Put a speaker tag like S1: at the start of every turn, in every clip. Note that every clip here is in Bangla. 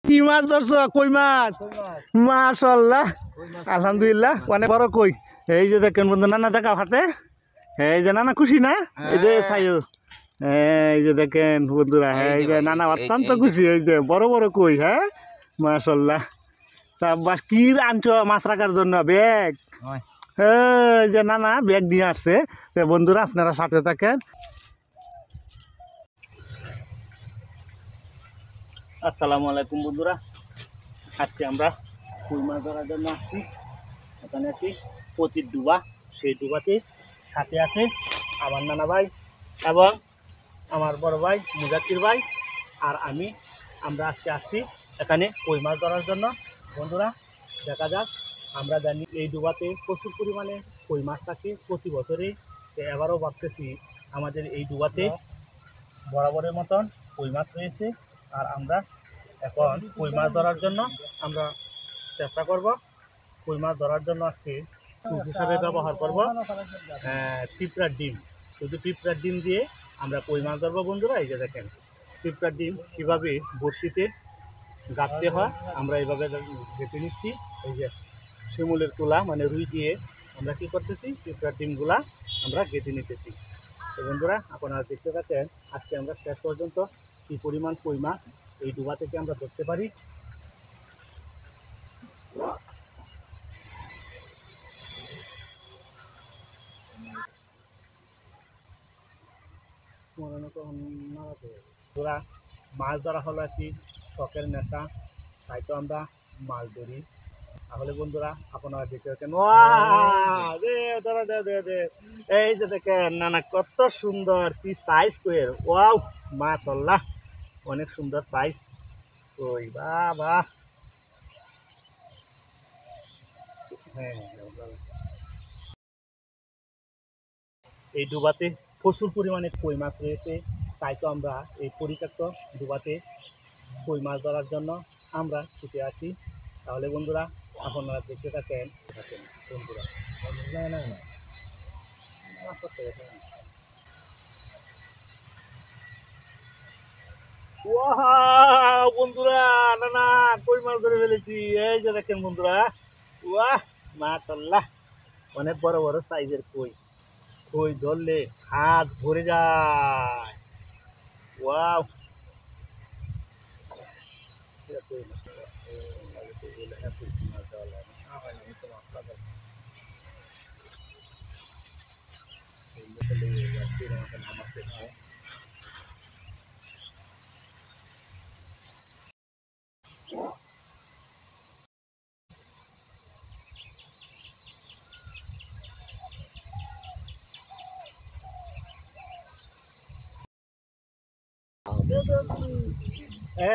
S1: কি মাছ ধরছো? কই মাছ? মাশাআল্লাহ, আলহামদুলিল্লাহ, অনেক বড় কই। এই যে দেখেন বন্ধু, নানা দেখা হাতে, এই যে নানা খুশি না? এই যে সাইও, এই যে দেখেন বন্ধুরা, এই যে নানা অত্যন্ত খুশি। এই যে বড় বড় কই। হ্যাঁ, মাশাআল্লাহ। তা বাস কি আনছো মাছ রাখার জন্য? ব্যাগ? এই যে নানা ব্যাগ নিয়ে আসছে। বন্ধুরা আপনারা সাথে থাকেন। আসসালামু আলাইকুম বন্ধুরা, আজকে আমরা কই মাছ ধরার জন্য আসছি। এখানে একটি পতির ডুবা, সেই ডুবাতে সাথে আছে আমার নানা ভাই এবং আমার বড় ভাই মুজাক্কির ভাই আর আমি। আমরা আজকে আসছি এখানে কই মাছ ধরার জন্য। বন্ধুরা দেখা যাক, আমরা জানি এই ডুবাতে প্রচুর পরিমাণে কই মাছ থাকে প্রতি বছরে। এবারও ভাবতেছি আমাদের এই ডুবাতে বরাবরের মতন কই মাছ রয়েছে। আর আমরা এখন কই মাছ ধরার জন্য আমরা চেষ্টা করব। কই মাছ ধরার জন্য আজকে টোপ হিসাবে ব্যবহার করব পিঁপড়ার ডিম। শুধু পিঁপড়ার ডিম দিয়ে আমরা কই মাছ ধরবো বন্ধুরা। এই যে দেখেন পিঁপড়ার ডিম কীভাবে বড়শিতে গাঁথতে হয় আমরা এইভাবে গেঁথে নিচ্ছি। এই যে শিমুলের তুলা মানে রুই দিয়ে আমরা কী করতেছি, পিঁপড়ার ডিমগুলা আমরা গেঁথে নিতেছি। তো বন্ধুরা আপনারা দেখতে পাচ্ছেন আজকে আমরা শেষ পর্যন্ত কী পরিমাণ কই মাছ এই ডুবা থেকে আমরা ধরতে পারি। বন্ধুরা মাছ ধরা হলো একটি শখের নেশা, তাই তো আমরা মাছ ধরি। তাহলে বন্ধুরা আপনারা দেখতে পাচ্ছেন, এই যে দেখেন নানা কত সুন্দর কি সাইজ কইয়ের। ওয়াও মাশাআল্লাহ, অনেক সুন্দর সাইজ কই। বাহ, হ্যাঁ, এই ডুবাতে প্রচুর পরিমাণে কই মাছ রয়েছে, তাই তো আমরা এই পরিত্যক্ত ডুবাতে কই মাছ ধরার জন্য আমরা ছুটে আসি। তাহলে বন্ধুরা আপনারা দেখতে থাকেন বন্ধুরা। বন্ধুরা না না কই মাছ ধরে ফেলেছি। এই যে দেখেন বন্ধুরা, ওয়াহ মাশাআল্লাহ, অনেক বড় বড় সাইজের কই। কই ধরলে হাত ভরে যায়। ওয়াও,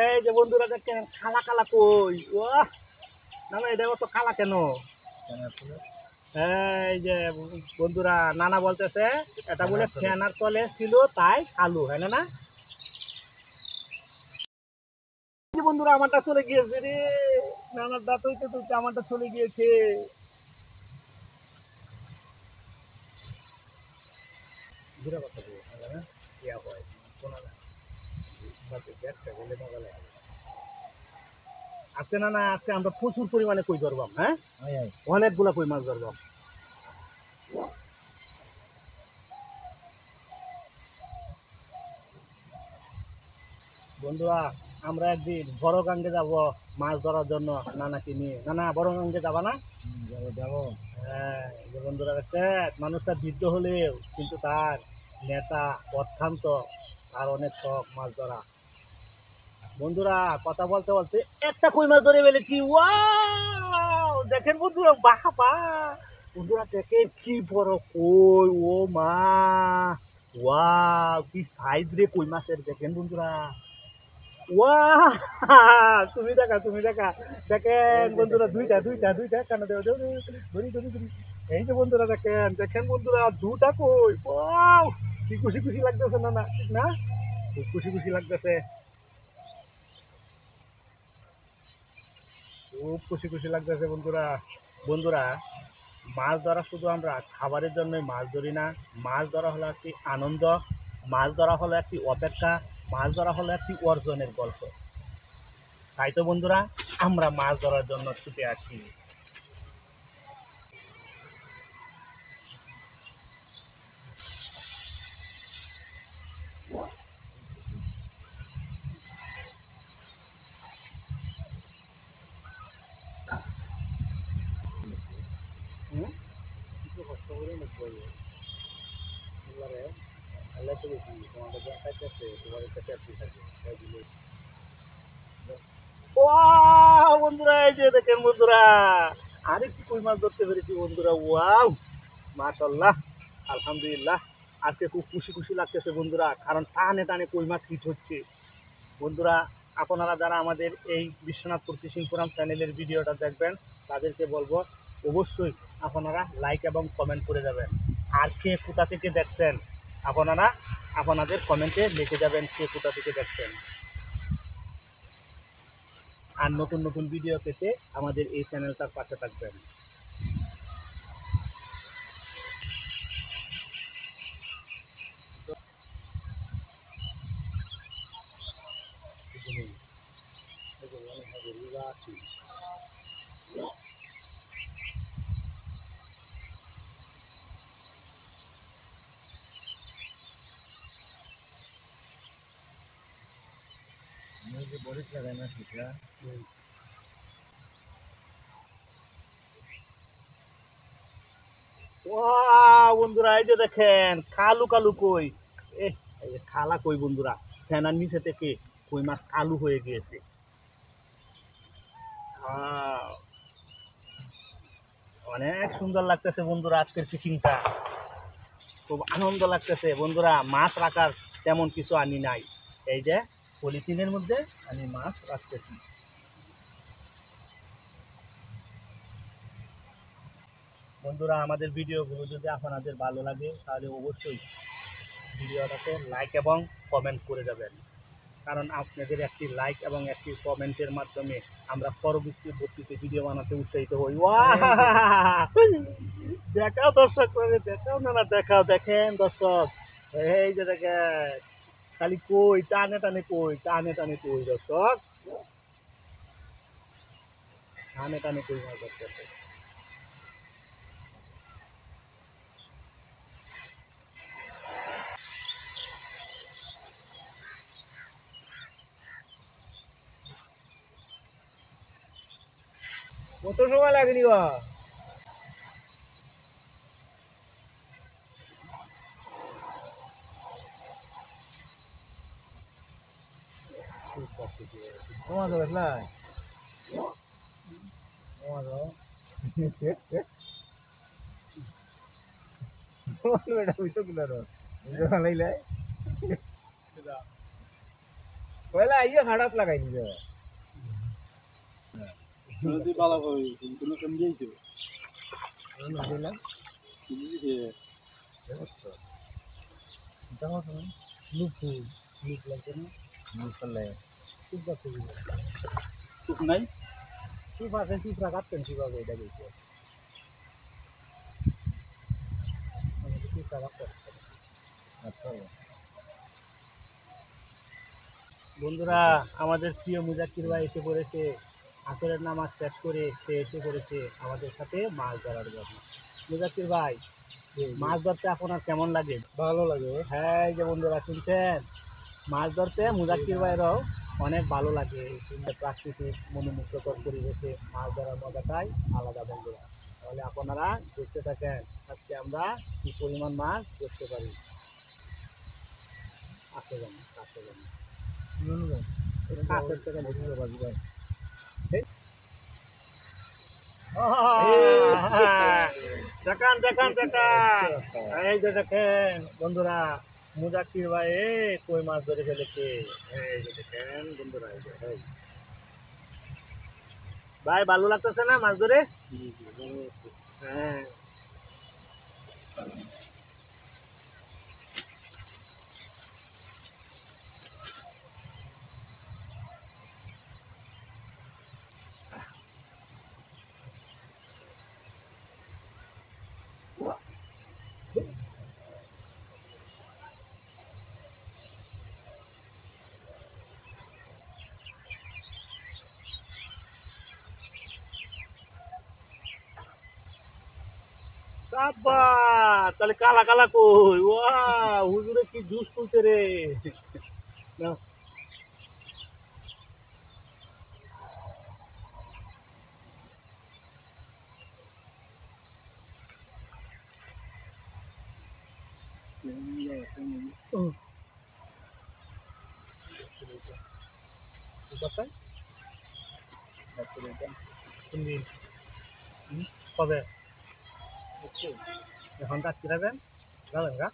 S1: এই যে বন্ধুরা দেখেন খালা খালা কই। ওয়াহ না না, এটা তো খালা কেন? এই যে বন্ধুরা নানা বলতেছে এটা বলে ফ্যানার তলে ছিল তাই কালু, হয় না? বন্ধুরা আমারটা চলে গিয়েছে রে, নানার দাঁত হইতে হইতে আমারটা চলে গিয়েছে। আজকে না না, আজকে আমরা প্রচুর পরিমাণে কই ধরবাম। হ্যাঁ, অনেকগুলা কই মাছ ধরবাম। বন্ধুরা আমরা একদিন বড় গাঙ্গে যাব মাছ ধরার জন্য নানাকে নিয়ে। নানা বড় গাঙ্গে যাবা না? যাবো। হ্যাঁ, যে বন্ধুরা দেখছেন মানুষটা বৃদ্ধ হলেও কিন্তু তার নেতা অত্যন্ত, তার অনেক শখ মাছ ধরা। বন্ধুরা কথা বলতে বলতে একটা কই মাছ ধরে ফেলেছি। ওয়াও দেখেন বন্ধুরা, বাহ বাহ বন্ধুরা দেখেন কি বড় কই। ও মা, ওয়াও কি সাইজ রে কই মাছের, দেখেন বন্ধুরা। ওয়াও তুমি দেখা দেখেন বন্ধুরা, দুইটা কেন ধরি। এই যে বন্ধুরা দেখেন দেখেন বন্ধুরা, দুটা কই। ওয়াও কি খুশি লাগতেছে না না, ঠিক না? খুব খুশি লাগতেছে, খুব খুশি লাগতেছে বন্ধুরা। বন্ধুরা মাছ ধরা শুধু আমরা খাবারের জন্যই মাছ ধরি না, মাছ ধরা হলো একটি আনন্দ, মাছ ধরা হলো একটি অপেক্ষা, মাছ ধরা হলো একটি অর্জনের গল্প। তাই তো বন্ধুরা আমরা মাছ ধরার জন্য ছুটে আসি। বন্ধুরা এই যে দেখেন বন্ধুরা আরেকটি কই মাছ ধরতে পেরেছি বন্ধুরা। ওয়াও মাশাআল্লাহ আলহামদুলিল্লাহ, আজকে খুব খুশি খুশি লাগতেছে বন্ধুরা, কারণ টানে টানে কই মাছ হিট হচ্ছে বন্ধুরা। আপনারা যারা আমাদের এই বিশ্বনাথপুর ফিশিং ফোরাম চ্যানেলের ভিডিওটা দেখবেন তাদেরকে বলবো অবশ্যই আপনারা লাইক এবং কমেন্ট করে যাবেন। আর কে কোথা থেকে দেখছেন আপনারা আপনাদের কমেন্টে লিখে যাবেন কে কোথা থেকে দেখছেন। আর নতুন নতুন ভিডিও পেতে আমাদের এই চ্যানেলটার পাশে থাকবেন। বন্ধুরা এই যে দেখেন কালু কালু কই, এই যে খালা কই বন্ধুরা, ফেনার নিচে থেকে কই মাছ কালু হয়ে গিয়েছে। অনেক সুন্দর লাগতেছে বন্ধুরা, আজকের ফিশিংটা খুব আনন্দ লাগতেছে বন্ধুরা। মাছ রাখার তেমন কিছু আনি নাই, এই যে পলিথিনের মধ্যে আমি মাছ রাখতেছি। বন্ধুরা আমাদের ভিডিওগুলো যদি আপনাদের ভালো লাগে তাহলে অবশ্যই ভিডিওটাতে লাইক এবং কমেন্ট করে যাবেন, কারণ আপনাদের একটি লাইক এবং একটি কমেন্টের মাধ্যমে আমরা পরবর্তীতে ভিডিও বানাতে উৎসাহিত হই। দেখাও দর্শক, দেখাও না দেখাও, দেখেন দর্শক এই যে দেখেন খালি কই টানে টানে কই, টানে টানে কই দর্শক, টানে টানে কই মাছ ধরতেছে। কত সময় লাগেনি বা তোমার দেখলাই পয়লা আইয়া খারাপ লাগাই দিবে বালা ভাবে তুমি কেমন দিয়েছো দিলাম সুপ নাই, সুপ আছে, সুপ রাখাতেন কিভাবে এটা গেছে বন্ধুরা। আমাদের প্রিয় মুজাক্কির ভাই এসে পড়েছে, আসরের নামাজ শেষ করে সে এসে পড়েছে আমাদের সাথে মাছ ধরার জন্য। মুজাক্কির ভাই মাছ ধরতে আপনার কেমন লাগে? ভালো লাগে। হ্যাঁ এই যে বন্ধুরা শুনছেন, মাছ ধরতে মুজাক্কির ভাইয়েরও অনেক ভালো লাগে। প্রাকৃতিক মনোমুগ্ধকর পরিবেশে মাছ ধরার মজাটাই আলাদা বন্ধুরা। তাহলে আপনারা দেখতে থাকেন আজকে আমরা কি পরিমাণ মাছ ধরতে পারি। আসতে জানি আসতে জানি কাছের থেকে বুঝতে পারবি ভাই। দেখান দেখান দেখান, এই যে দেখেন বন্ধুরা মুজাক্কির ভাই কই মাছ ধরে ফেলেছে, এই যে দেখেন বন্ধুরা। এই যে ভাই ভালো লাগতেছে না মাছ ধরে? হ্যাঁ আব্বা তাহলে কালা কালা কই ওয়া হুজুরে কি জুস তুলছে রে নাও। কবে এখন কাজ কিরাবেন যাবেন গা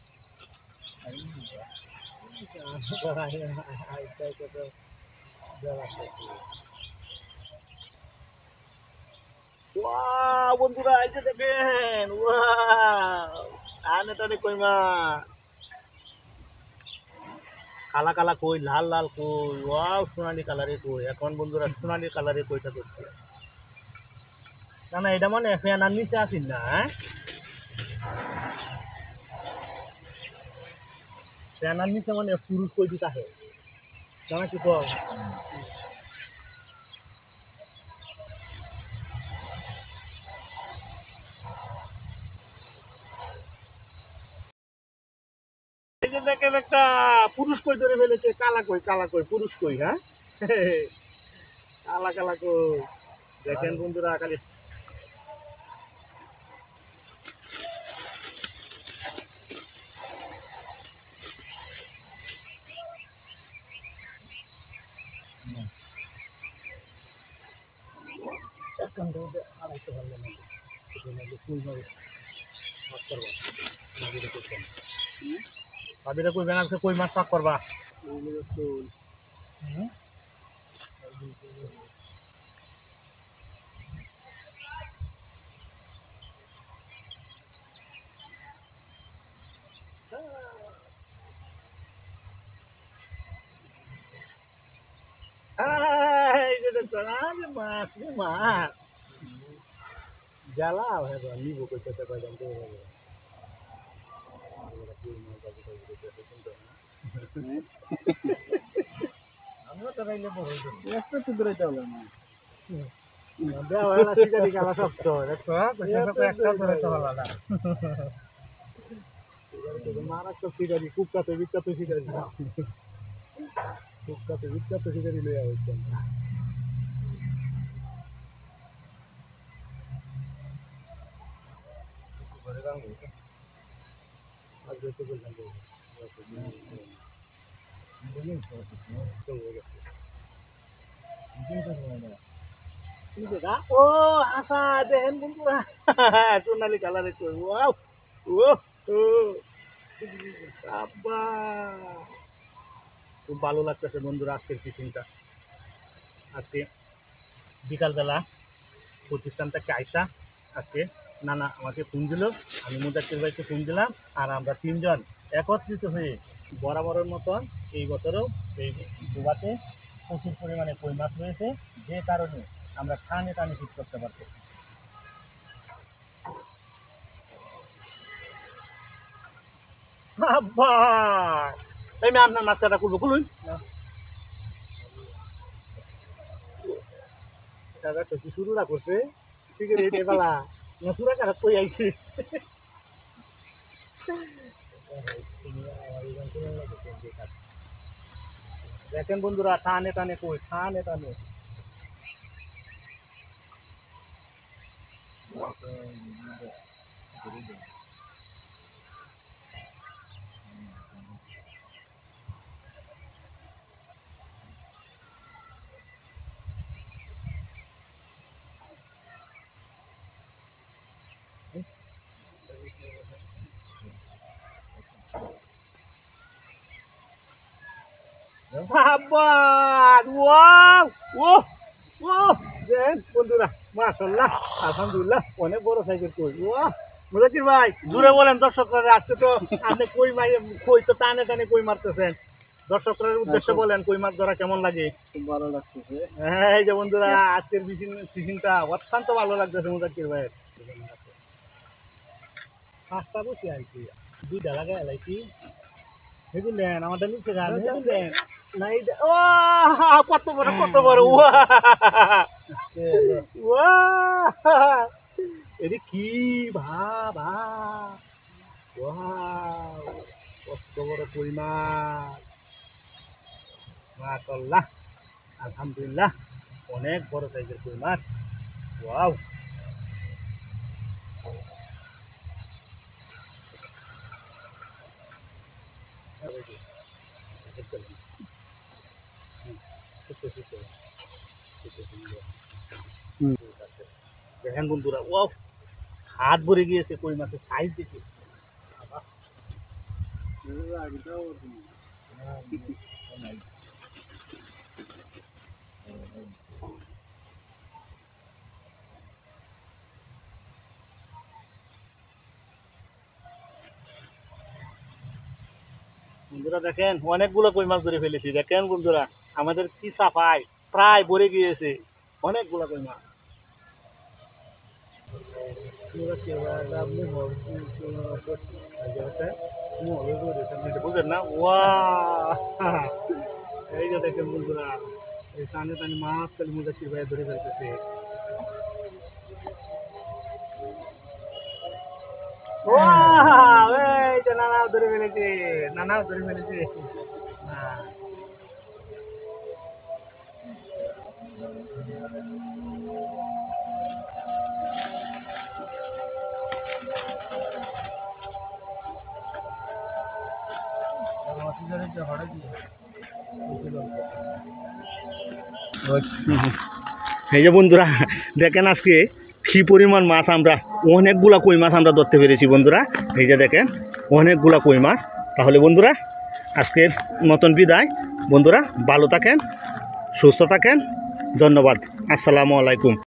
S1: বন্ধুরা এই যে দেখেন টানে টানে কই মা কালা কালা কই লাল লাল কই ওয়াও সোনালি কালারে কই এখন বন্ধুরা সোনালি কালারে কইটা করছে না না এটা মানে ফ্যানার নিচে আসিন না হ্যাঁ ফ্যানার নিচে মানে পুরুষ কই দিতে আছে জানা কি কম এই যে দেখেন একটা পুরুষ কই ধরে ফেলেছে কালা কই পুরুষ কই হ্যাঁ কালা কালা কই দেখেন বন্ধুরা খালি ভাবিরা কই বেন আজকে কই মাছ পাক করবা এই যে দেখছেন আরে মাছ রে মাছ জ্বালা হয়ে গেল নিবো কইতে পাইলাম তো আমিও তো রাইলে বড় একটা তো ধরে চলে না দেওয়ালা শিকারি খেলা শক্ত দেখছো একটা ধরে চলা না মারাত্মক শিকারি কুপকাতে বিখ্যাত শিকারি কুপকাতে বিখ্যাত শিকারি লইয়া হচ্ছে ও আশা দেখেন বন্ধুরা সোনালি কালারে কই ওয়াও ও ও আব্বা খুব ভালো লাগতেছে বন্ধুরা আজকের ফিশিংটা আজকে বিকালবেলা প্রতিষ্ঠান থেকে আইসা আজকে নানা আমাকে ফোন দিল আমি মুজাক্কির ভাইকে ফোন দিলাম আর আমরা তিনজন একত্রিত হয়ে বরাবরের মতন এই বছরও এই ডুবাতে প্রচুর পরিমাণে কই মাছ রয়েছে যে কারণে আমরা টানে টানে ফিট করতে পারছি আব্বা এই আমি আপনার মাছ কাটা করবো খুলুন দাদা তো কি শুরু না করছে ঠিক আছে এই বেলা না সুরা কাটা কই আইছে দেখেন বন্ধুরা টানে টানে কই টানে টানে Sabar, wow, wow, wow, দেখেন বন্ধুরা মাশাআল্লাহ আলহামদুলিল্লাহ অনেক বড় সাইজের কই ওয়াও মুজাক্কির ভাই জোরে বলেন দর্শকরা আজকে তো আপনি কই মাই কই তো টানে টানে কই মারতেছেন দর্শকদের উদ্দেশ্যে বলেন কই মাছ ধরা কেমন লাগে খুব ভালো লাগতেছে এই যে বন্ধুরা আজকের ফিশিংটা অত্যন্ত ভালো লাগতেছে মুজাক্কির ভাই পাঁচটা বসে আইছি দুইটা লাগাই লাইছি বুঝলেন আমাদের নিচে গান বুঝলেন না এই ও কত বড় এটি কি ভাবা, কত বড় কই মাছ, মাশাআল্লাহ আলহামদুলিল্লাহ, অনেক বড় সাইজের কই মাছ। ওয়াও, দেখেন বন্ধুরা, ও হাত ভরে গিয়েছে কই মাছের সাইজ দেখে। বন্ধুরা দেখেন অনেকগুলো কই মাছ ধরে ফেলেছি। দেখেন বন্ধুরা আমাদের কি সাফাই, প্রায় ভরে গিয়েছে অনেকগুলো কই মাছ। বুঝলেন না? ওয়া, এই যে দেখেন বন্ধুরা, এই টানে টানে মাছ খালি মুজাক্কির ভাই ধরে ফেলতেছে। এই যে নানাও ধরে ফেলেছে, নানাও ধরে ফেলেছে। এই যে বন্ধুরা দেখেন আজকে কি পরিমাণ মাছ, আমরা অনেকগুলা কই মাছ আমরা ধরতে পেরেছি বন্ধুরা। এই যে দেখেন অনেকগুলা কই মাছ। তাহলে বন্ধুরা আজকের মতন বিদায়। বন্ধুরা ভালো থাকেন, সুস্থ থাকেন, ধন্যবাদ, আসসালামু আলাইকুম।